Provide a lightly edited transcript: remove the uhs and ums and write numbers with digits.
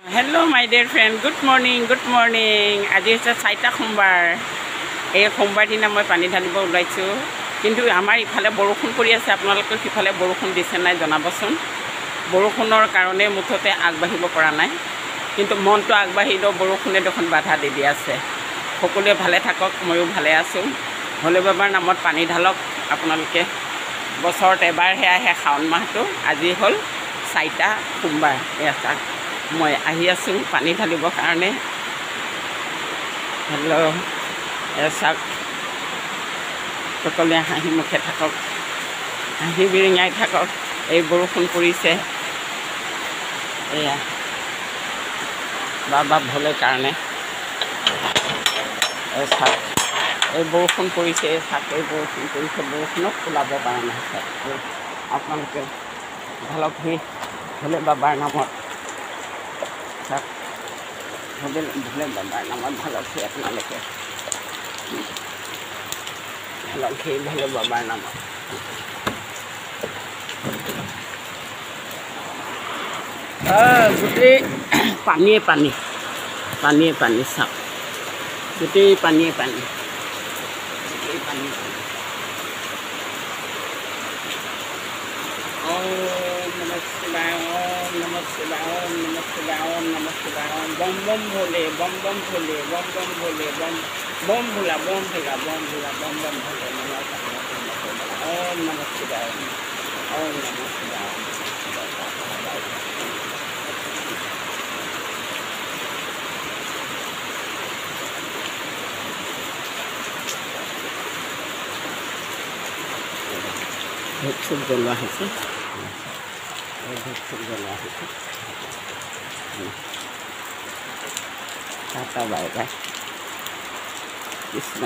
Hello my dear friend, good morning. আজি হৈছে 4টা সোমবাৰ। এই সোমবাৰ দিনা মই পানী ঢালিব ওলাইছোঁ, কিন্তু আমাৰ ইফালে বৰষুণ পৰি আছে। আপোনালোকৰ সিফালে বৰষুণ দিছে নাই জনাবচোন। বৰষুণৰ কাৰণে মুঠতে আগবাঢ়িব পৰা নাই, কিন্তু মনটো আগবাঢ়িলেও বৰষুণে দেখোন বাধা দি আছে। সকলোৱে ভালে থাকক, ময়ো ভালে আছোঁ। ভোলে বাবাৰ নামত পানী ঢালক আপোনালোকে। বছৰত এবাৰহে আহে শাওণ মাহটো। আজি হ'ল 4টা সোমবাৰ। এয়া চাওক, মই আহি আছোঁ পানী ঢালিবৰ কাৰণে। হেল্ল', এয়া চাওক, সকলোৱে হাঁহি মুখে থাকক, হাঁহি বিৰিঙাই থাকক। এই বৰষুণ পৰিছে, এয়া বাবা ভোলে কাৰণে। এই চাওক, এই বৰষুণ পৰিছে, এই চাওক, এই বৰষুণ পৰিছে। বৰষুণত ওলাব পৰা নাই। আপোনালোকে ঢালক সি ভোলে বাবাৰ নামত। চাওক, ভোলে বাবাৰ নামত ঢালক সি আপোনালোকে। ঢালক সি ভোলে বাবাৰ নামত। গোটেই পানীয়ে পানী চাওক, গোটেই পানীয়ে পানী। ওম নমঃ শিৱায়, ওম নমঃ শিৱায়, ওম নমঃ শিৱায়, ওম নমঃ শিৱায়, ওম বম বম ভোলে, বম বম ভোলে, বম বম ভোলে, বম বম ভোলা, বম ভোলা, বম ভোলা, বম বম ভোলে, ওম নমঃ শিৱায়, ওম নমঃ শিৱায়। ধূপ চুপ জ্বলোৱা হৈছে, ধূপ চুপ জ্বলোৱা হৈছে। Tata bye bye, Krishna.